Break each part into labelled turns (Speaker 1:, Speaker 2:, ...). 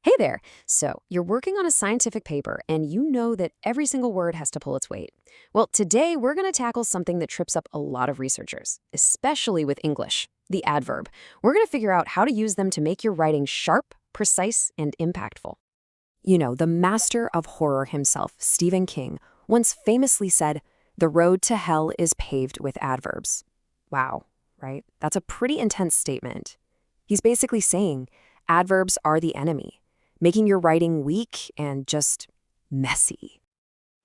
Speaker 1: Hey there. So, you're working on a scientific paper and you know that every single word has to pull its weight. Well, today we're going to tackle something that trips up a lot of researchers, especially with English, the adverb. We're going to figure out how to use them to make your writing sharp, precise, and impactful. You know, the master of horror himself, Stephen King, once famously said, "The road to hell is paved with adverbs." Wow, right? That's a pretty intense statement. He's basically saying adverbs are the enemy, making your writing weak and just messy.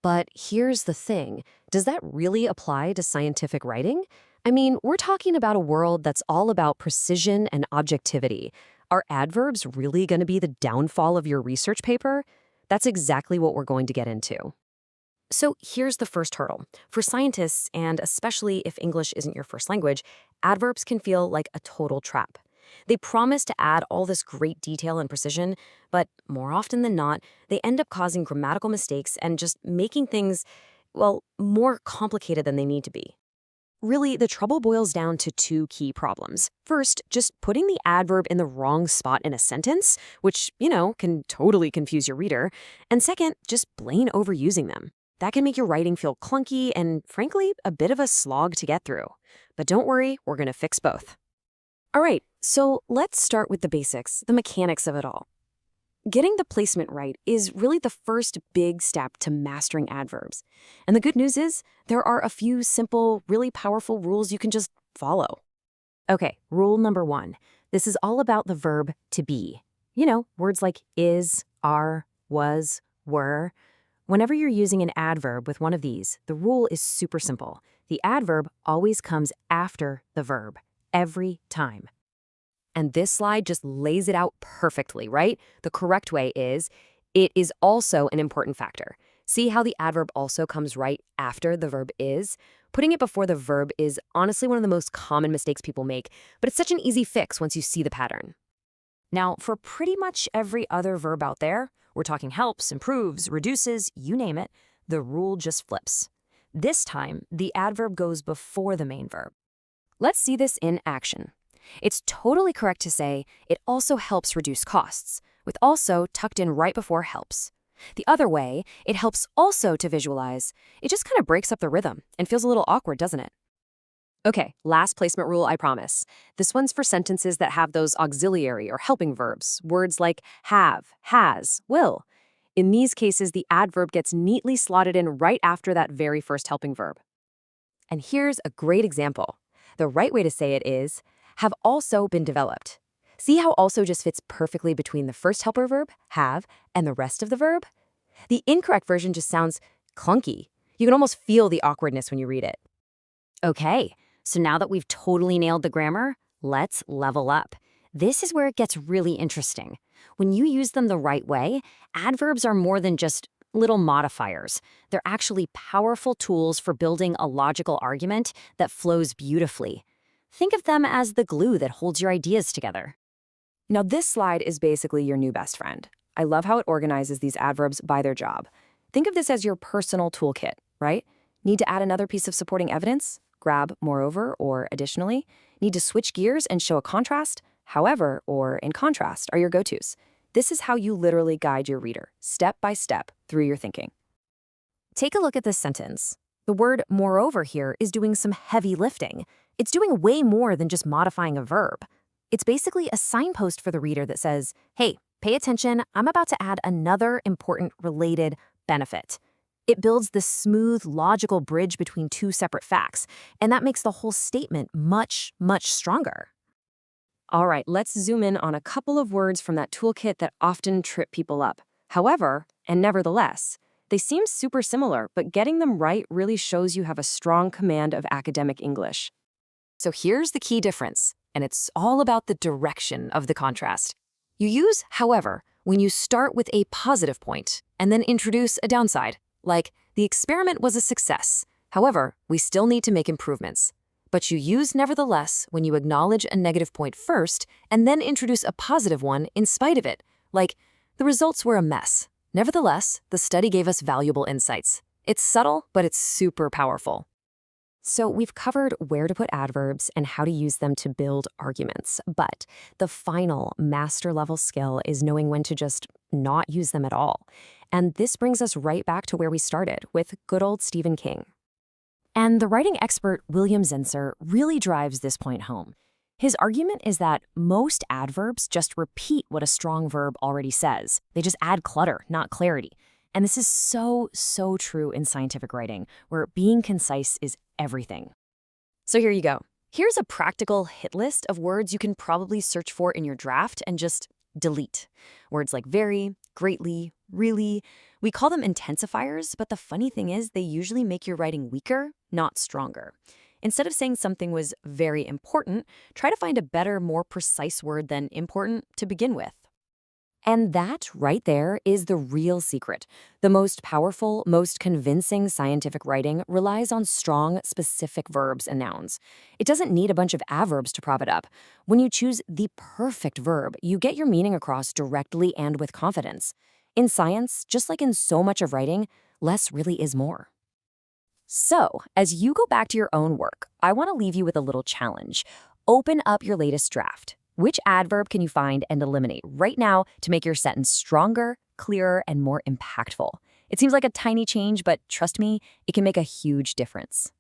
Speaker 1: But here's the thing. Does that really apply to scientific writing? I mean, we're talking about a world that's all about precision and objectivity. Are adverbs really going to be the downfall of your research paper? That's exactly what we're going to get into. So here's the first hurdle. For scientists, and especially if English isn't your first language, adverbs can feel like a total trap. They promise to add all this great detail and precision, but more often than not, they end up causing grammatical mistakes and just making things, well, more complicated than they need to be. Really, the trouble boils down to two key problems. First, just putting the adverb in the wrong spot in a sentence, which, can totally confuse your reader. And second, just plain overusing them. That can make your writing feel clunky and, frankly, a bit of a slog to get through. But don't worry, we're going to fix both. All right, so let's start with the basics, the mechanics of it all. Getting the placement right is really the first big step to mastering adverbs. And the good news is there are a few simple, really powerful rules you can just follow. Okay, rule number 1. This is all about the verb to be. Words like is, are, was, were. Whenever you're using an adverb with one of these, the rule is super simple. The adverb always comes after the verb. Every time. And this slide just lays it out perfectly, right? The correct way is, it is also an important factor. See how the adverb also comes right after the verb is? Putting it before the verb is honestly one of the most common mistakes people make, but it's such an easy fix once you see the pattern. Now, for pretty much every other verb out there, we're talking helps, improves, reduces, you name it, the rule just flips. This time, the adverb goes before the main verb. Let's see this in action. It's totally correct to say it also helps reduce costs, with also tucked in right before helps. The other way, it helps also to visualize. It just kind of breaks up the rhythm and feels a little awkward, doesn't it? Okay, last placement rule, I promise. This one's for sentences that have those auxiliary or helping verbs, words like have, has, will. In these cases, the adverb gets neatly slotted in right after that very first helping verb. And here's a great example. The right way to say it is, have also been developed. See how also just fits perfectly between the first helper verb, have, and the rest of the verb? The incorrect version just sounds clunky. You can almost feel the awkwardness when you read it. Okay, so now that we've totally nailed the grammar, let's level up. This is where it gets really interesting. When you use them the right way, adverbs are more than just little modifiers. They're actually powerful tools for building a logical argument that flows beautifully. Think of them as the glue that holds your ideas together. Now, this slide is basically your new best friend. I love how it organizes these adverbs by their job. Think of this as your personal toolkit, right? Need to add another piece of supporting evidence? Grab moreover or additionally. Need to switch gears and show a contrast? However or in contrast are your go-tos. This is how you literally guide your reader, step by step, through your thinking. Take a look at this sentence. The word moreover here is doing some heavy lifting. It's doing way more than just modifying a verb. It's basically a signpost for the reader that says, hey, pay attention, I'm about to add another important related benefit. It builds this smooth, logical bridge between two separate facts, and that makes the whole statement much, much stronger. All right, let's zoom in on a couple of words from that toolkit that often trip people up. However, and nevertheless, they seem super similar, but getting them right really shows you have a strong command of academic English. So here's the key difference, and it's all about the direction of the contrast. You use however when you start with a positive point and then introduce a downside, like the experiment was a success. However, we still need to make improvements. But you use nevertheless when you acknowledge a negative point first and then introduce a positive one in spite of it, like the results were a mess. Nevertheless, the study gave us valuable insights. It's subtle, but it's super powerful. So we've covered where to put adverbs and how to use them to build arguments. But the final master level skill is knowing when to just not use them at all. And this brings us right back to where we started with good old Stephen King. And the writing expert William Zinsser really drives this point home. His argument is that most adverbs just repeat what a strong verb already says. They just add clutter, not clarity. And this is so, so true in scientific writing, where being concise is everything. So here you go. Here's a practical hit list of words you can probably search for in your draft and just delete. Words like very, greatly, really. We call them intensifiers, but the funny thing is they usually make your writing weaker, not stronger. Instead of saying something was very important, try to find a better, more precise word than important to begin with. And that right there is the real secret. The most powerful, most convincing scientific writing relies on strong, specific verbs and nouns. It doesn't need a bunch of adverbs to prop it up. When you choose the perfect verb, you get your meaning across directly and with confidence. In science, just like in so much of writing, less really is more. So, as you go back to your own work, I want to leave you with a little challenge. Open up your latest draft. Which adverb can you find and eliminate right now to make your sentence stronger, clearer, and more impactful? It seems like a tiny change, but trust me, it can make a huge difference.